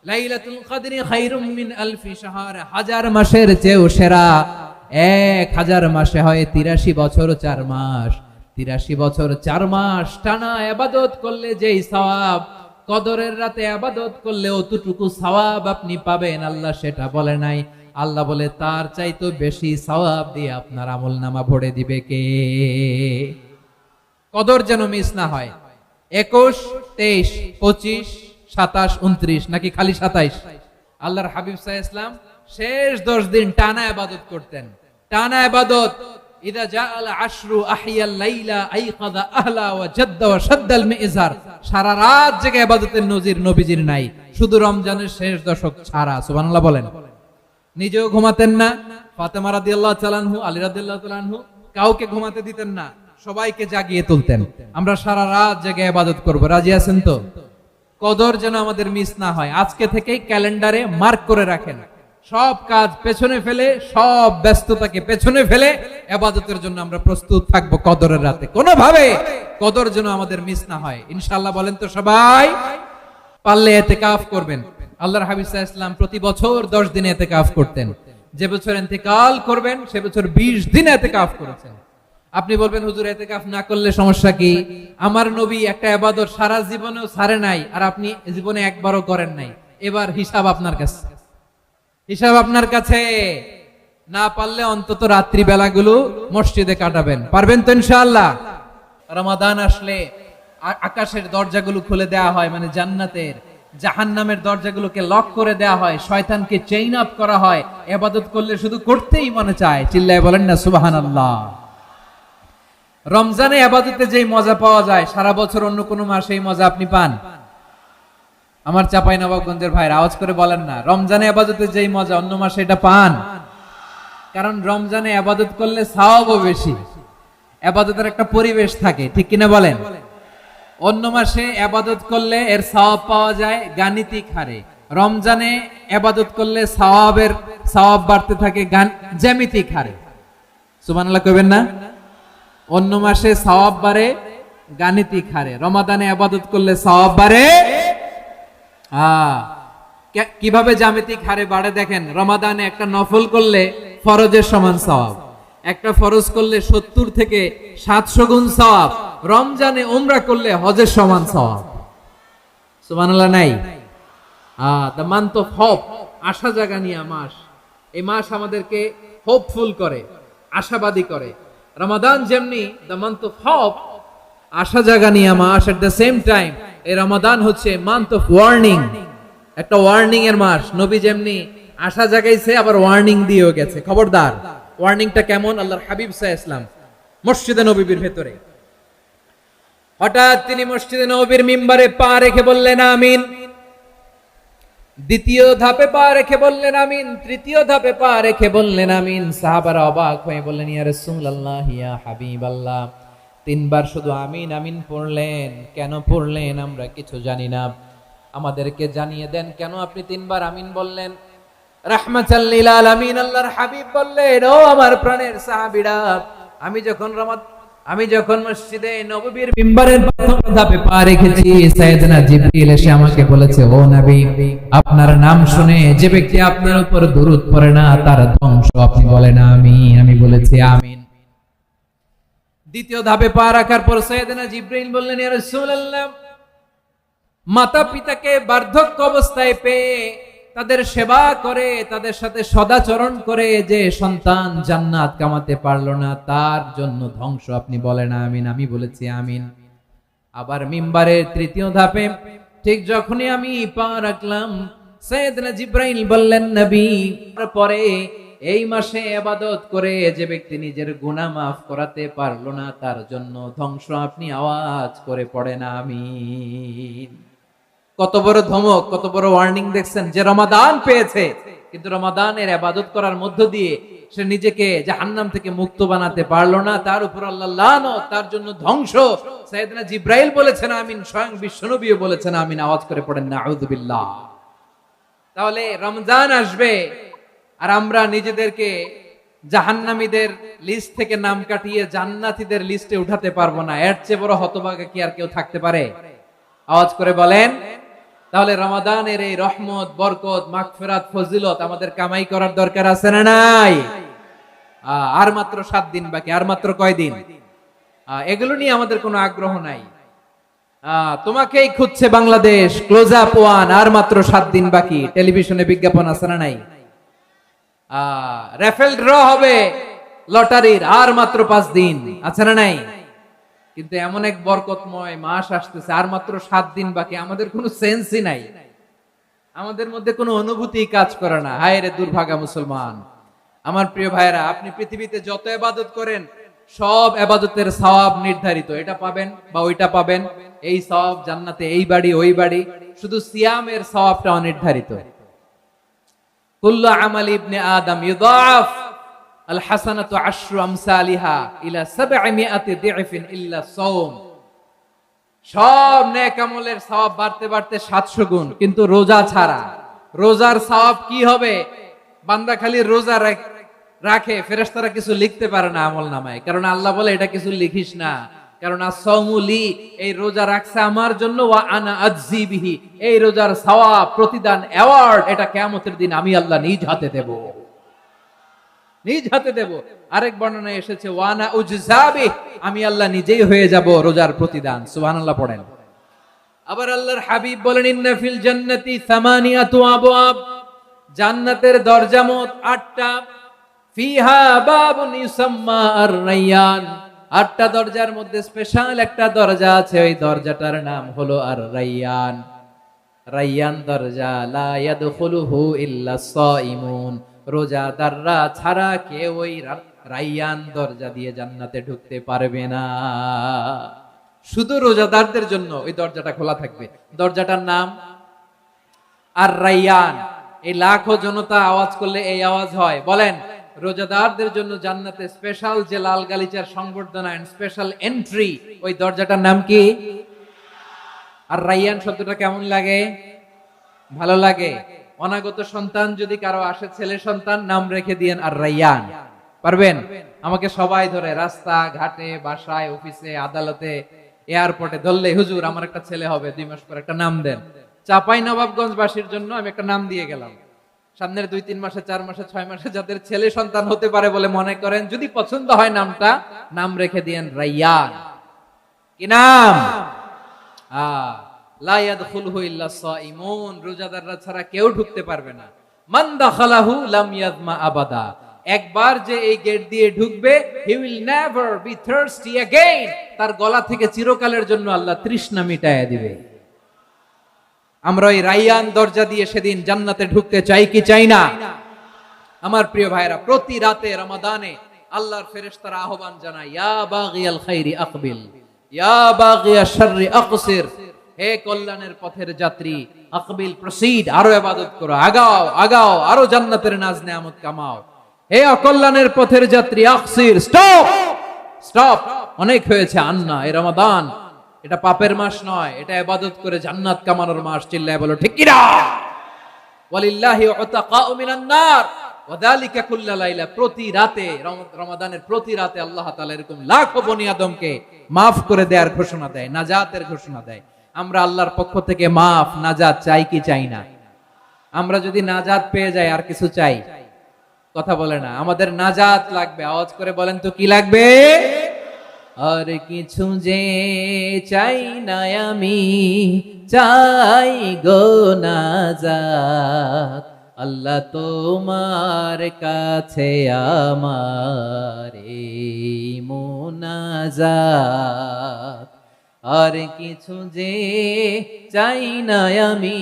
লাইলাতুল কদরি খায়রুম মিন আলফি শাহর, হাজার মাসের চেয়েও সেরা। 1000 মাসে হয় 83 বছর 4 মাস। 83 বছর 4 মাস টানা ইবাদত করলে যেই সওয়াব, কদরের রাতে ইবাদত করলে অতটুকু সওয়াব আপনি পাবেন, আল্লাহ সেটা বলে নাই। আল্লাহ বলে তার চাইতে বেশি সওয়াব দিয়ে আপনার আমলনামা ভরে দিবে কে? কদর যেন মিস না হয়। 21, 23, 25, 27, 29 নাকি খালি 27? আল্লাহর হাবিব সাল্লাল্লাহু আলাইহি ওয়াসাল্লাম শেষ 10 দিন টানা ইবাদত করতেন, টানা ইবাদত। ইদা জাআল আশরু আহিয়াল লাইলা আইকাযা আহলা ওয়া জাদ্দা ওয়া শাদ্দাল মিজার। সারা রাত জেগে ইবাদতের নজির নবীজির নাই, শুধু রমজানের শেষ দশক ছাড়া। সুবহানাল্লাহ বলেন। নিজেও ঘুমাতেন না, ফাতেমা রাদিয়াল্লাহু তাআলা আনহু, আলী রাদিয়াল্লাহু তাআলা আনহু কাউকে ঘুমাতে দিতেন না, সবাইকে জাগিয়ে তুলতেন। আমরা সারা রাত জেগে ইবাদত করব, রাজি আছেন তো? কদর যেন আমাদের মিস না হয়। আজকে থেকেই ক্যালেন্ডারে মার্ক করে রাখেন, সব কাজ পেছনে ফেলে, সব ব্যস্ততাকে পেছনে ফেলে ইবাদতের জন্য আমরা প্রস্তুত থাকবো কদরের রাতে। কোনোভাবে কদর যেন আমাদের মিস না হয়, ইনশাআল্লাহ। বলেন তো সবাই? পারলে ইতিকাফ করবেন। আল্লাহর হাবিব সাল্লাল্লাহু আলাইহি ওয়াসাল্লাম প্রতি বছর 10 দিন ইতিকাফ করতেন। যে বছর ইন্তেকাল করবেন সে বছর 20 দিন ইতিকাফ করেছেন। আপনি বলবেন হুজুর ইতিকাফ না করলে সমস্যা কি? আমার নবী একটা ইবাদত সারা জীবনেও ছাড়ে নাই, আর আপনি জীবনে একবারও করেন নাই। এবার হিসাব আপনার কাছে, হিসাব আপনার কাছে। না পারলে অন্তত রাত্রি বেলাগুলো মসজিদে কাটাবেন। পারবেন তো ইনশাআল্লাহ? রমাদান আসলে আকাশের দরজাগুলো খুলে দেওয়া হয়, মানে জান্নাতের। জাহান্নামের দরজাগুলোকে লক করে দেওয়া হয়, শয়তানকে চেইন আপ করা হয়। ইবাদত করলে শুধু করতেই মনে চায়। চিল্লায় বলেন না সুবহানাল্লাহ। রমজানে ইবাদতে যেই মজা পাওয়া যায়, সারা বছর অন্য কোনো মাসে এই মজা আপনি পান? আমার চাঁপাইনবাবগঞ্জের ভাইরা আওয়াজ করে বলেন না, রমজানে ইবাদতে যেই মজা অন্য মাসে এটা পান? কারণ রমজানে ইবাদত করলে সওয়াবও বেশি, ইবাদতের একটা পরিবেশ থাকে, ঠিক কিনা বলেন? অন্য মাসে ইবাদত করলে এর সওয়াব পাওয়া যায় গাণিতিক হারে, রমজানে ইবাদত করলে সওয়াব বাড়তে থাকে জ্যামিতিক হারে। সুবহানাল্লাহ কইবেন না? অন্য মাসে সওয়াব বাড়ে গাণিতিক হারে, রমাদানে ইবাদত করলে সওয়াব বাড়ে কিভাবে জ্যামিতিক হারে বাড়ে দেখেন। রমাদানে একটা নফল করলে ফরজের সমান সওয়াব, একটা ফরজ করলে 70 থেকে 700 গুণ সওয়াব। রমজানে উমরা করলে হজের সমান সওয়াব। সুবহানাল্লাহ নাই? দ্য মান্থ অফ হোপ, আশা জাগানিয়া মাস। এই মাস আমাদেরকে হোপফুল করে, আশাবাদী করে। রমাদান যেমনি দ্য মান্থ অফ হোপ, আশা জাগানিয়া মাস, এট দ্য সেম টাইম এই রমাদান হচ্ছে মান্থ অফ ওয়ার্নিং, একটা ওয়ার্নিং এর মাস। নবী যেমনি আশা জাগাইছে, আবার ওয়ার্নিং দিয়েও গেছে, খবরদার। ওয়ার্নিংটা কেমন? আল্লাহর হাবিব সাল্লাল্লাহু আলাইহি ওয়াসাল্লাম মসজিদে নববীর ভেতরে, হঠাৎ তিনি মসজিদে নববীর মিম্বারে পা রেখে বললেন আমিন। দ্বিতীয় ধাপে পা রেখে বললেন আমিন, তৃতীয় ধাপে পা রেখে বললেন আমিন। সাহাবারা অবাক হয়ে বললেন ইয়া রাসূলুল্লাহ, ইয়া হাবিবাল্লাহ, 3 বার শুধু আমিন আমিন পড়লেন, কেন পড়লেন আমরা কিছু জানি না, আমাদেরকে জানিয়ে দেন কেন আপনি 3 বার আমিন বললেন। রাহমাতাল লিল আলামিন আল্লাহর হাবিব বললেন, ও আমার প্রাণের সাহাবীরা, আমি যখন মসজিদে নববীর মিম্বারের প্রথম ধাপে পা রেখেছি, সাইয়েদনা জিবরিল এসে আমাকে বলেছে, ও নবী, আপনার নাম শুনে যে ব্যক্তি আপনার উপর দুরূদ পড়ে না তার ধ্বংস। আপনি বলেন আমিন। আমি বলেছি আমিন। দ্বিতীয় ধাপে পা রাখার পর সাইয়েদনা জিবরিল বললেন, ইয়া রাসূলুল্লাহ, মাতা পিতাকে বার্ধক্য অবস্থায় পেয়ে তাদের সেবা করে, তাদের সাথে সদাচরণ করে যে সন্তান জান্নাত কামাতে পারলো না, তার জন্য ধ্বংস। আপনি বলেন আমিন। আমি বলেছি আমিন। আবার মিম্বারের তৃতীয় ধাপে ঠিক যখনই আমি পা রাখলাম, সাইয়েদনা জিবরাইল বললেন, নবী, পরে এই মাসে ইবাদত করে যে ব্যক্তি নিজের গুনাহ মাফ করাতে পারলো না, তার জন্য ধ্বংস। আপনি আওয়াজ করে পড়েন আমিন। কত বড় ধমক, কত বড় ওয়ার্নিং দেখছেন। যে রমাদান পেয়েছে, কিন্তু রমাদানের ইবাদত করার মধ্য দিয়ে সে নিজেকে জাহান্নাম থেকে মুক্ত বানাতে পারলো না, তার উপর আল্লাহ লানত, তার জন্য ধ্বংস। সাইয়েদনা জিবরাইল বলেছেন আমিন, স্বয়ং বিশ্বনবীও বলেছেন আমিন। আওয়াজ করে পড়েন নাউযু বিল্লাহ। তাহলে রমজান আসবে আর আমরা নিজেদেরকে জাহান্নামীদের লিস্ট থেকে নাম কাটিয়ে জান্নাতীদের লিস্টে উঠাতে পারবো না। এর চেয়ে বড় হতভাগা কি আর কেউ থাকতে পারে? আওয়াজ করে বলেন তাহলে রমাদানের এই রহমত, বরকত, মাগফিরাত, ফজিলত আমাদের কামাই করার দরকার আছে না নাই? আর মাত্র 7 দিন বাকি, আর মাত্র কয় দিন? এগুলো নিয়ে আমাদের কোনো আগ্রহ নাই। তোমাকেই খুঁজছে বাংলাদেশ, ক্লোজ আপ ওয়ান, আর মাত্র 7 দিন বাকি। টেলিভিশনে বিজ্ঞাপন আছে না নাই? রেফেল ড্র হবে লটারির, আর মাত্র 5 দিন, আছে না নাই? কিন্তু এমন এক বরকতময় মাস আসতেছে, আর মাত্র 7 দিন বাকি, আমাদের কোনো সেন্সই নাই, আমাদের মধ্যে কোনো অনুভূতি কাজ করে না। হায় রে দুর্ভাগা মুসলমান। আমার প্রিয় ভাইরা, আপনি পৃথিবীতে যত ইবাদত করেন সব ইবাদতের সওয়াব নির্ধারিত, এটা পাবেন বা ওইটা পাবেন, এই সওয়াব জান্নাতে, এই বাড়ি ওই বাড়ি। শুধু সিয়ামের সওয়াবটা অনির্ধারিত। কুল্লু আমালি ইবনে আদম ইউদাফ আল হাসানাতু আশরু আমসালিহা ইলা 700 দিফিন ইল্লা সাওম। সব নেক আমলের সওয়াব বাড়তে বাড়তে 700 গুণ, কিন্তু রোজা ছাড়া। রোজার সওয়াব কি হবে? বান্দা খালি রোজা রাখে, ফেরেশতারা কিছু লিখতে পারে না আমল নামায়, কারণ আল্লাহ বলে এটা কিছু লিখিস না, কারণ আস-সাওমুলি, এই রোজা রাখছে আমার জন্য, ওয়া আনা আজজি বিহি, এই রোজার সওয়াব, প্রতিদান, অ্যাওয়ার্ড, এটা কিয়ামতের দিন আমি আল্লাহ নিজ হাতে দেব, নিজ হাতে দেব। আরেক বর্ণনায় এসেছে ওয়া আনা উজজাবি, আমি আল্লাহ নিজেই হয়ে যাব রোজার প্রতিদান। সুবহানাল্লাহ পড়েন। আবার আল্লাহর হাবিব বলেন ইন্না ফিল জান্নাতি 8 আবওয়াব, জান্নাতের দরজা মোট 8টা। ফিহা বাবুন ইউসাম্মা আর-রায়্যান, 8টা দরজার মধ্যে স্পেশাল একটা দরজা আছে, ওই দরজাটার নাম হলো আর-রায়্যান। রায়্যান দরজা, লা ইয়াদখুলুহু ইল্লা সাইমুন, রোজাদাররা ছাড়া কেউ ওই রায়্যান দরজা দিয়ে জান্নাতে ঢুকতে পারবে না। শুধু রোজাদারদের জন্য ওই দরজাটা খোলা থাকবে। দরজাটার নাম আর-রায়্যান। এই লাখো জনতা আওয়াজ করলে এই আওয়াজ হয়, বলেন রোজাদারদের জন্য জান্নাতে স্পেশাল যে লাল গালিচার সংবর্ধনা এন্ড স্পেশাল এন্ট্রি, ওই দরজাটার নাম কি? আর-রায়্যান শব্দটা কেমন লাগে? ভালো লাগে। অনাগত সন্তান যদি কারো আসে, ছেলে সন্তান, নাম রেখে দিয়েন আর-রায়্যান। পারবেন? আমাকে সবাই ধরে রাস্তা ঘাটে, বাসায়, অফিসে, আদালতে, এয়ারপোর্টে ধরলে, হুজুর আমার একটা ছেলে হবে 2 মাস পর, একটা নাম দেন। চাপাই নবাবগঞ্জ বাসীর জন্য আমি একটা নাম দিয়ে গেলাম। সামনের 2-3 মাসে, 4 মাসে, 6 মাসে যাদের ছেলে সন্তান হতে পারে বলে মনে করেন, যদি পছন্দ হয় নামটা, নাম রেখে দিয়েন রায়্যান। কি নাম? লা ইয়াদখুলহু ইল্লা সাইমুন, রোজাদাররা ছাড়া কেউ ঢুকতে পারবে না। মান দাখালাহু লাম ইয়াযমা আবাদা, একবার যে এই গেট দিয়ে ঢুকবে, he will never be thirsty again, তার গলা থেকে চিরকালের জন্য আল্লাহ তৃষ্ণা মিটায়া দিবে। আমরা ওই রায়্যান দরজা দিয়ে সেদিন জান্নাতে ঢুকতে চাই কি চাই না? আমার প্রিয় ভাইরা, প্রতি রাতে রমাদানে আল্লাহর ফেরেশতারা আহ্বান জানায়, ইয়া বাগিয়াল খাইরি আকবিল, ইয়া বাগিয়াশ শাররি আকসির, হে কল্যাণের পথের যাত্রী, আকবিল, প্রসিড, আরো ইবাদত করো, আগাও আগাও, আরো জান্নাতের নাজ নেয়ামত কামাও। হে অকল্যাণের পথের যাত্রী, আকসির, স্টপ স্টপ, অনেক হয়েছে। আন্না, এই রমাদান এটা পাপের মাস নয়, এটা ইবাদত করে জান্নাত কামানোর মাস। চিল্লায় বলো ঠিক কি না? ওয়ালিল্লাহি উতাকাউ মিনান নার ওয়া যালিকা কুল্লা লাইলা, প্রতি রাতে, রমাদানের প্রতি রাতে আল্লাহ তাআলা এরকম লাখো বনি আদমকে maaf করে দেওয়ার ঘোষণা দেয়, নাজাতের ঘোষণা দেয়। আমরা আল্লাহর পক্ষ থেকে maaf, নাজাত চাই কি চাই না? আমরা যদি নাজাত পেয়ে যাই আর কিছু চাই? কথা বলে না। আমাদের নাজাত লাগবে। আওয়াজ করে বলেন তো কি লাগবে? আর কিছু যে চাই না আমি, চাই গো নাজাত, আল্লাহ তোমার কাছে আমার এই মুনাজাত। আর কিছু যে চাই না আমি,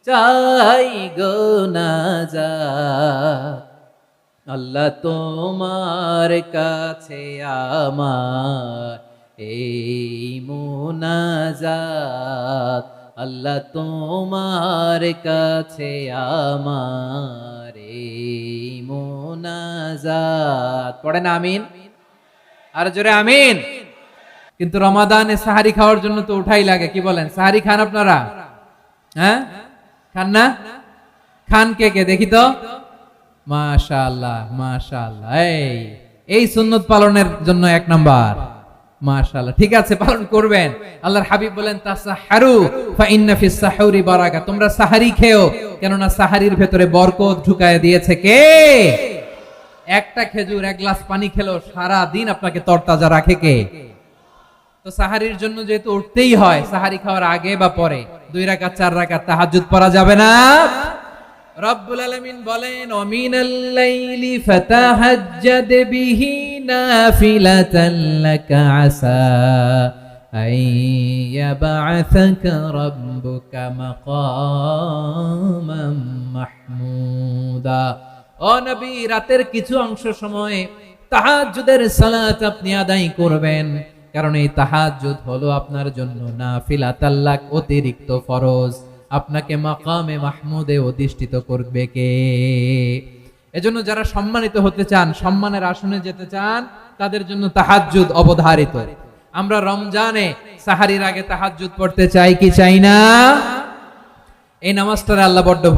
চাই গো নাজাত, আল্লাহ তোমার কাছে আমার এই মুনাজাত, আল্লাহ তোমার কাছে আমার এই মুনাজাত। পড়েন আমিন, আর জোরে আমিন। কিন্তু রমাদানে সাহারি খাওয়ার জন্য তো উঠাই লাগে, কি বলেন? সাহারি খান আপনারা? হ্যাঁ, খান না? খান কে কে দেখি তো? মাশাআল্লাহ মাশাআল্লাহ। এই সুন্নত পালনের জন্য 1 নাম্বার। মাশাআল্লাহ, ঠিক আছে, পালন করবেন। আল্লাহর হাবিব বলেন তাসাহহারু ফা ইন্না ফিস সাহুরি বারাকা, তোমরা সাহারি খেও, কেননা সাহারির ভেতরে বরকত ঢুকায় দিয়েছে কে? একটা খেজুর, এক গ্লাস পানি খেলো সারা দিন আপনাকে তরতাজা রাখে কে? তো সাহারির জন্য যেহেতু উঠতেই হয়, সাহারি খাওয়ার আগে বা পরে 2 রাকাত 4 রাকাত তাহাজ্জুদ পড়া যাবে না? রব্বুল আলামিন বলেন ওয়ামিনাল লাইলি ফাতাহাজ্জাদ বিহি নাফিলাতান লাকা আসা আইয়াবআসাকা রাব্বুকা মাকামান মাহমুদা। ও নবী, রাতের কিছু অংশ সময়ে তাহাজ্জুদের সালাত আপনি আদায় করবেন, কারণ এই তাহাজ্জুদ হলো আপনার জন্য নাফিলাতাল লাক, অতিরিক্ত ফরজ। আপনাকে মাকামে মাহমুদে অধিষ্ঠিত করবে কে? এজন্য যারা সম্মানিত হতে চান, সম্মানের আসনে যেতে চান, তাদের জন্য তাহাজ্জুদ অবধারিত। আমরা রমজানে সাহারির আগে তাহাজ্জুদ পড়তে চাই কি চাই না? এই নামাজটারে আল্লাহ বড্ড ভালো